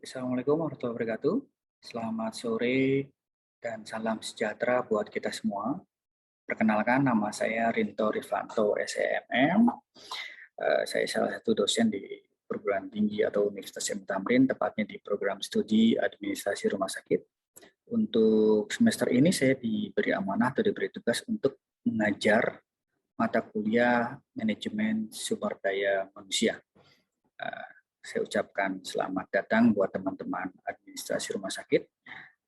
Assalamualaikum warahmatullahi wabarakatuh. Selamat sore dan salam sejahtera buat kita semua. Perkenalkan, nama saya Rinto Rifanto, SEMM. Saya salah satu dosen di perguruan tinggi atau Universitas Ilmu Tamrin, tepatnya di program studi administrasi rumah sakit. Untuk semester ini saya diberi amanah atau diberi tugas untuk mengajar mata kuliah manajemen sumber daya manusia. Saya ucapkan selamat datang buat teman-teman administrasi rumah sakit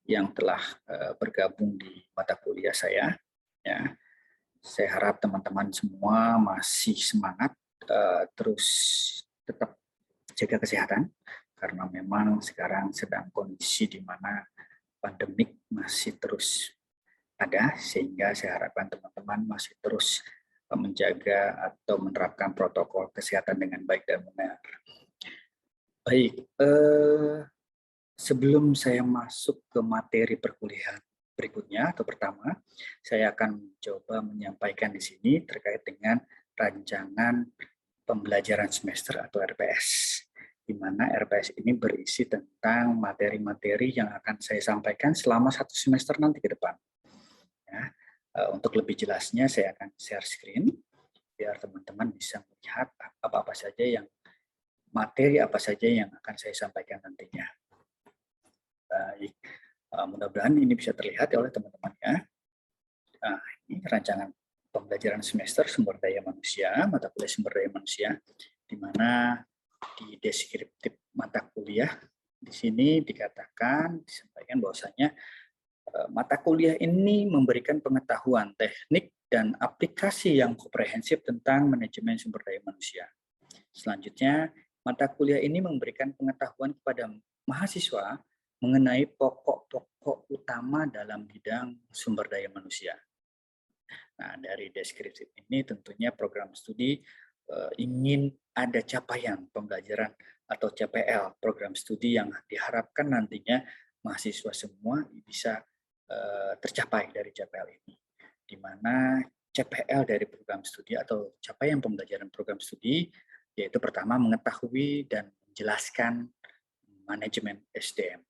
yang telah bergabung di mata kuliah saya. Ya, saya harap teman-teman semua masih semangat, terus tetap jaga kesehatan karena memang sekarang sedang kondisi di mana pandemik masih terus ada, sehingga saya harapkan teman-teman masih terus menjaga atau menerapkan protokol kesehatan dengan baik dan benar. Baik, sebelum saya masuk ke materi perkuliahan berikutnya atau pertama, saya akan coba menyampaikan di sini terkait dengan rancangan pembelajaran semester atau RPS, di mana RPS ini berisi tentang materi-materi yang akan saya sampaikan selama satu semester nanti ke depan. Ya, untuk lebih jelasnya saya akan share screen biar teman-teman bisa melihat apa-apa saja yang materi apa saja yang akan saya sampaikan nantinya. Baik, mudah-mudahan ini bisa terlihat oleh teman-teman ya. Nah, ini rancangan pembelajaran semester sumber daya manusia, mata kuliah sumber daya manusia, di mana di deskriptif mata kuliah di sini disampaikan bahwasanya mata kuliah ini memberikan pengetahuan teknik dan aplikasi yang komprehensif tentang manajemen sumber daya manusia. Selanjutnya, mata kuliah ini memberikan pengetahuan kepada mahasiswa mengenai pokok-pokok utama dalam bidang sumber daya manusia. Nah, dari deskripsi ini tentunya program studi ingin ada capaian pembelajaran atau CPL, program studi yang diharapkan nantinya mahasiswa semua bisa tercapai dari CPL ini. Di mana CPL dari program studi atau capaian pembelajaran program studi yaitu pertama mengetahui dan menjelaskan manajemen SDM,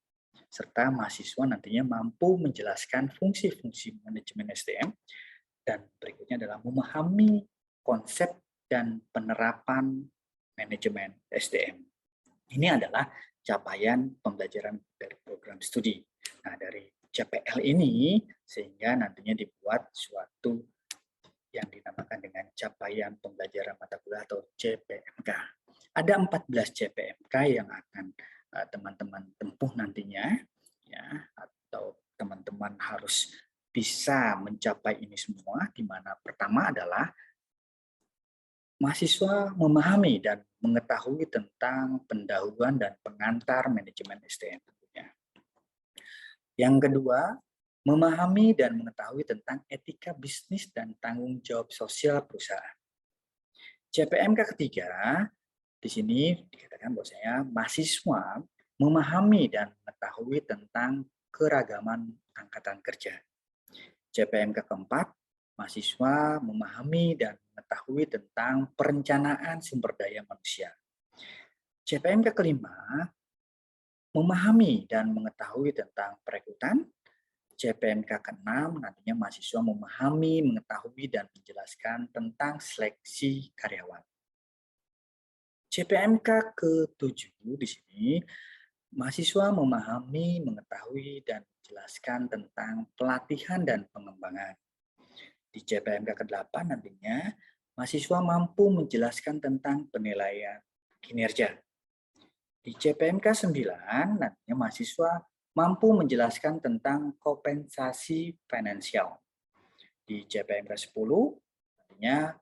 serta mahasiswa nantinya mampu menjelaskan fungsi-fungsi manajemen SDM, dan berikutnya adalah memahami konsep dan penerapan manajemen SDM. Ini adalah capaian pembelajaran dari program studi. Nah, dari CPL ini sehingga nantinya dibuat suatu yang dinamakan dengan capaian pembelajaran mata kuliah atau CPMK. Ada 14 CPMK yang akan teman-teman tempuh nantinya, ya, atau teman-teman harus bisa mencapai ini semua, di mana pertama adalah mahasiswa memahami dan mengetahui tentang pendahuluan dan pengantar manajemen SDM tentunya. Yang kedua, memahami dan mengetahui tentang etika bisnis dan tanggung jawab sosial perusahaan. CPMK ketiga, di sini dikatakan bahwasanya mahasiswa memahami dan mengetahui tentang keragaman angkatan kerja. CPMK keempat, mahasiswa memahami dan mengetahui tentang perencanaan sumber daya manusia. CPMK kelima, memahami dan mengetahui tentang perekrutan. CPMK ke-6 nantinya mahasiswa memahami, mengetahui, dan menjelaskan tentang seleksi karyawan. CPMK ke-7 di sini, mahasiswa memahami, mengetahui, dan menjelaskan tentang pelatihan dan pengembangan. Di CPMK ke-8 nantinya, mahasiswa mampu menjelaskan tentang penilaian kinerja. Di CPMK 9 nantinya mahasiswa mampu menjelaskan tentang kompensasi finansial. Di CPMK 10, artinya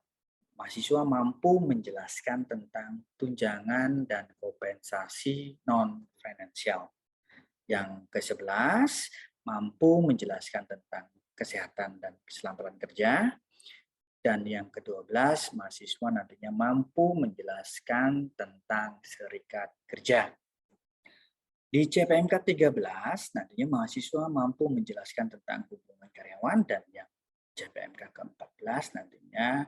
mahasiswa mampu menjelaskan tentang tunjangan dan kompensasi non-finansial. Yang ke-11, mampu menjelaskan tentang kesehatan dan keselamatan kerja. Dan yang ke-12, mahasiswa nantinya mampu menjelaskan tentang serikat kerja. Di CPMK 13, nantinya mahasiswa mampu menjelaskan tentang hubungan karyawan, dan yang CPMK ke-14 nantinya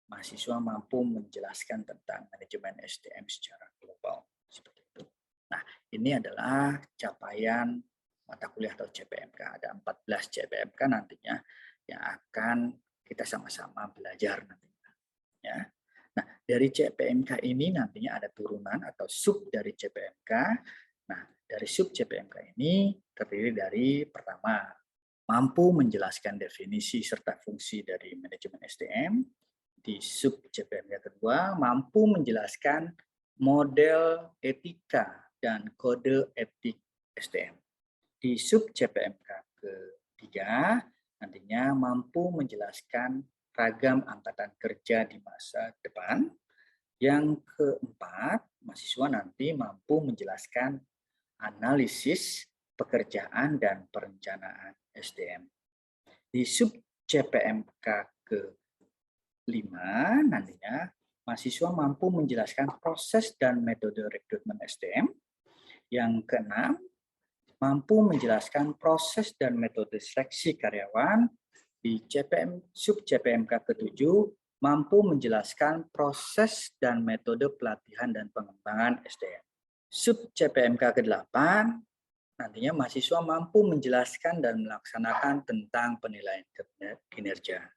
mahasiswa mampu menjelaskan tentang manajemen SDM secara global. Seperti itu. Nah, ini adalah capaian mata kuliah atau CPMK. Ada 14 CPMK nantinya yang akan kita sama-sama belajar nantinya. Ya. Nah, dari CPMK ini nantinya ada turunan atau sub dari CPMK. Nah, dari sub CPMK ini terdiri dari pertama, mampu menjelaskan definisi serta fungsi dari manajemen SDM. Di sub CPMK kedua, mampu menjelaskan model etika dan kode etik SDM. Di sub CPMK ketiga, nantinya mampu menjelaskan ragam angkatan kerja di masa depan. Yang keempat, mahasiswa nanti mampu menjelaskan analisis pekerjaan dan perencanaan SDM. Di sub CPMK ke-5 nantinya mahasiswa mampu menjelaskan proses dan metode rekrutmen SDM. Yang keenam, mampu menjelaskan proses dan metode seleksi karyawan. Di sub CPMK ke-7 mampu menjelaskan proses dan metode pelatihan dan pengembangan SDM. Sub CPMK ke-8 nantinya mahasiswa mampu menjelaskan dan melaksanakan tentang penilaian kinerja.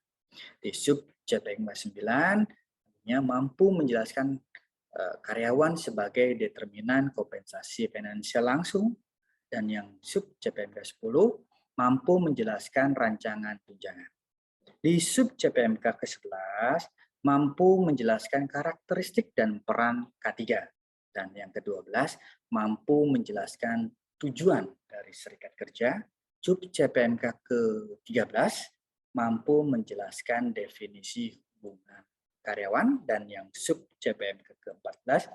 Di sub CPMK 9 nantinya mampu menjelaskan karyawan sebagai determinan kompensasi finansial langsung. Dan yang sub CPMK 10 mampu menjelaskan rancangan tunjangan. Di sub CPMK ke-11 mampu menjelaskan karakteristik dan peran K3. Dan yang ke-12 mampu menjelaskan tujuan dari serikat kerja. Sub CPMK ke-13 mampu menjelaskan definisi hubungan karyawan. Dan yang sub CPMK ke-14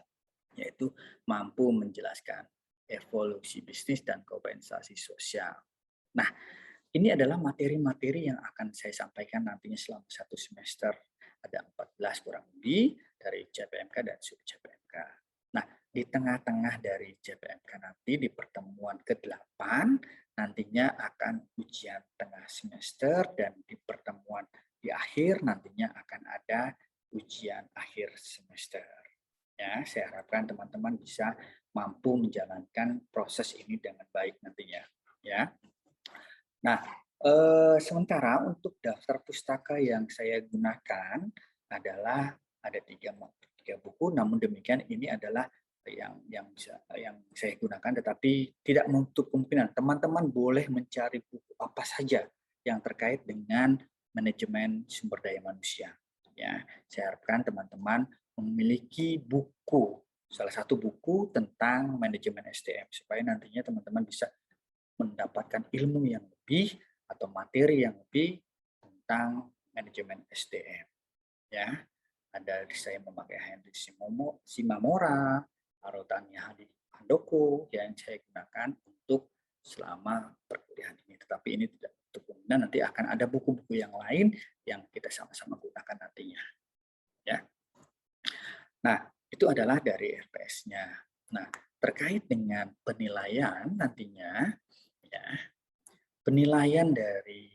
yaitu mampu menjelaskan evolusi bisnis dan kompensasi sosial. Nah, ini adalah materi-materi yang akan saya sampaikan nantinya selama 1 semester. Ada 14 kurang lebih dari CPMK dan sub CPMK. Nah, di tengah-tengah dari CPMK nanti di pertemuan ke-8 nantinya akan ujian tengah semester, dan di pertemuan di akhir nantinya akan ada ujian akhir semester. Ya, saya harapkan teman-teman bisa mampu menjalankan proses ini dengan baik nantinya. Ya. Nah, sementara untuk daftar pustaka yang saya gunakan adalah ada tiga buku, namun demikian ini adalah yang saya gunakan, tetapi tidak menutup kemungkinan teman-teman boleh mencari buku apa saja yang terkait dengan manajemen sumber daya manusia. Ya, saya harapkan teman-teman memiliki buku, salah satu buku tentang manajemen SDM, supaya nantinya teman-teman bisa mendapatkan ilmu yang lebih atau materi yang lebih tentang manajemen SDM. Ya, ada saya memakai Henry Shimamura, Harutani Handoko yang saya gunakan untuk selama perkuliahan ini. Tetapi ini tidak untuk kemudian nanti akan ada buku-buku yang lain yang kita sama-sama gunakan nantinya. Ya. Nah, itu adalah dari RPS-nya. Nah, terkait dengan penilaian nantinya, ya, penilaian dari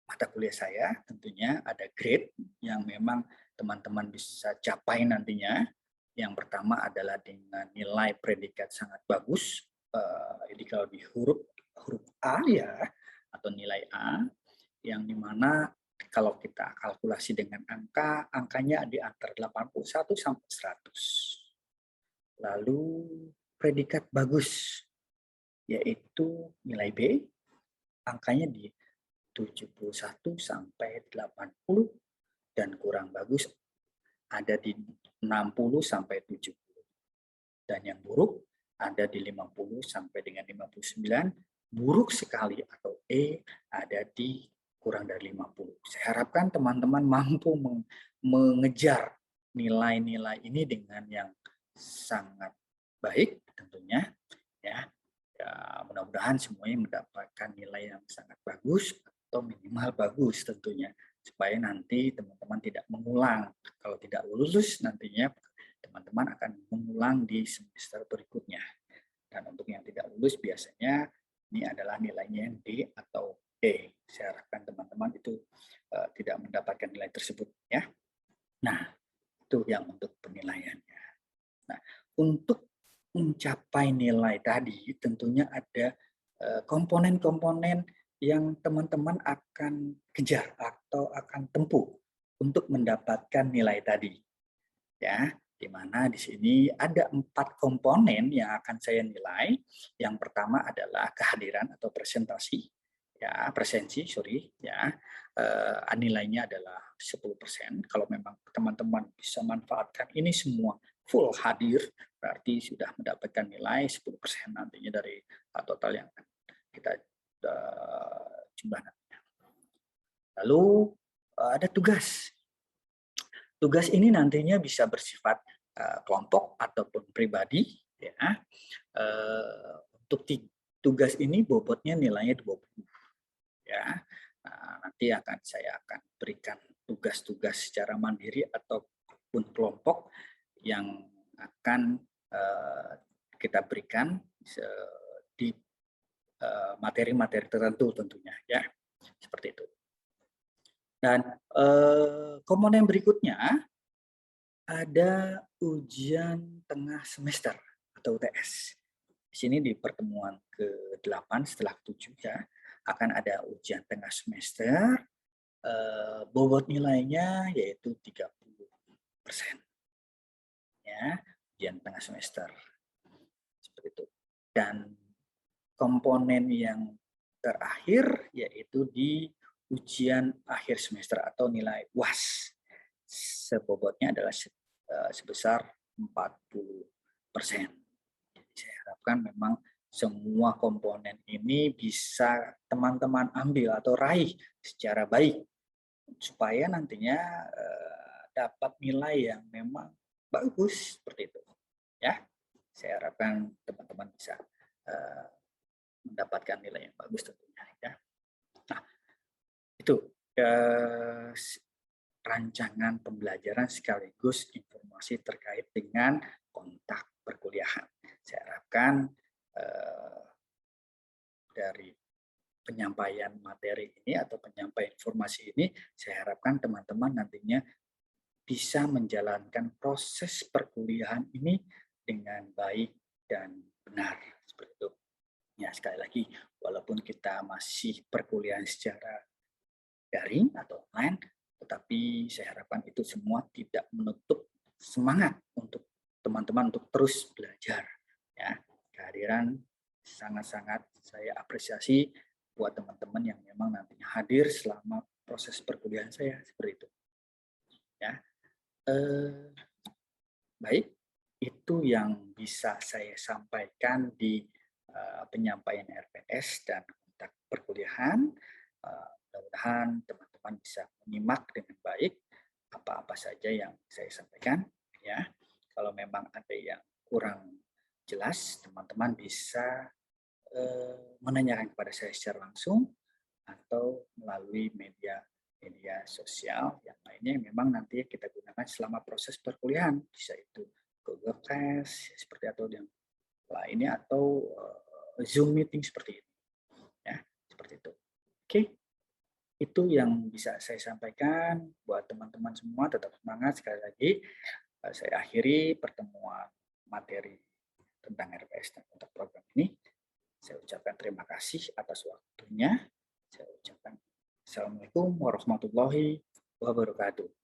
mata kuliah saya tentunya ada grade yang memang teman-teman bisa capai nantinya. Yang pertama adalah dengan nilai predikat sangat bagus, jadi kalau di huruf A ya, atau nilai A, yang dimana kalau kita kalkulasi dengan angkanya di antara 81 sampai 100. Lalu predikat bagus, yaitu nilai B, angkanya di 71 sampai 80, dan kurang bagus ada di 60 sampai 70. Dan yang buruk ada di 50 sampai dengan 59, buruk sekali atau E ada di kurang dari 50. Saya harapkan teman-teman mampu mengejar nilai-nilai ini dengan yang sangat baik tentunya, ya. Ya, mudah-mudahan semuanya mendapatkan nilai yang sangat bagus atau minimal bagus tentunya, supaya nanti teman-teman tidak mengulang. Kalau tidak lulus nantinya teman-teman akan mengulang di semester berikutnya. Dan untuk yang tidak lulus biasanya ini adalah nilainya D atau E. Saya harapkan teman-teman itu tidak mendapatkan nilai tersebut, ya. Nah, itu yang untuk penilaiannya. Nah, untuk mencapai nilai tadi, tentunya ada komponen-komponen yang teman-teman akan kejar atau akan tempuh untuk mendapatkan nilai tadi. Ya, di mana di sini ada 4 komponen yang akan saya nilai. Yang pertama adalah kehadiran atau presentasi, ya presensi, sorry, ya. Nilainya adalah 10%. Kalau memang teman-teman bisa manfaatkan ini semua full hadir, berarti sudah mendapatkan nilai 10% nantinya dari total yang kita jumlah nantinya. Lalu ada tugas. Tugas ini nantinya bisa bersifat kelompok ataupun pribadi, ya. Untuk tugas ini bobotnya nilainya 20, ya. Nanti saya akan berikan tugas-tugas secara mandiri ataupun kelompok yang akan kita berikan di materi-materi tertentu tentunya, ya, seperti itu. Dan komponen berikutnya ada ujian tengah semester atau UTS. Di sini di pertemuan ke-8 setelah 7 ya, akan ada ujian tengah semester, bobot nilainya yaitu 30%. Ya, ujian tengah semester. Seperti itu. Dan komponen yang terakhir yaitu di ujian akhir semester atau nilai UAS. Sebobotnya adalah sebesar 40%. Jadi saya harapkan memang semua komponen ini bisa teman-teman ambil atau raih secara baik supaya nantinya dapat nilai yang memang bagus seperti itu. Ya, saya harapkan teman-teman bisa mendapatkan nilai yang bagus tentunya. Ya. Nah, itu rancangan pembelajaran sekaligus informasi terkait dengan kontak perkuliahan. Saya harapkan dari penyampaian materi ini atau penyampaian informasi ini, saya harapkan teman-teman nantinya bisa menjalankan proses perkuliahan ini dengan baik dan benar. Seperti itu. Ya, sekali lagi, walaupun kita masih perkuliahan secara daring atau online, tetapi saya harapkan itu semua tidak menutup semangat untuk teman-teman untuk terus belajar. Ya, kehadiran sangat-sangat saya apresiasi buat teman-teman yang memang nantinya hadir selama proses perkuliahan saya seperti itu. Ya, baik, itu yang bisa saya sampaikan di penyampaian RPS dan kontak perkuliahan. Mudah-mudahan teman-teman bisa menyimak dengan baik apa-apa saja yang saya sampaikan. Ya, kalau memang ada yang kurang jelas, teman-teman bisa menanyakan kepada saya secara langsung atau melalui media sosial yang lainnya yang memang nanti kita gunakan selama proses perkuliahan, bisa itu Google Class seperti atau yang lainnya atau Zoom meeting seperti ini. Ya, seperti itu. Oke. Itu yang bisa saya sampaikan buat teman-teman semua, tetap semangat sekali lagi. Saya akhiri pertemuan materi tentang RPS dan untuk program ini. Saya ucapkan terima kasih atas waktunya. Saya ucapkan Assalamualaikum warahmatullahi wabarakatuh.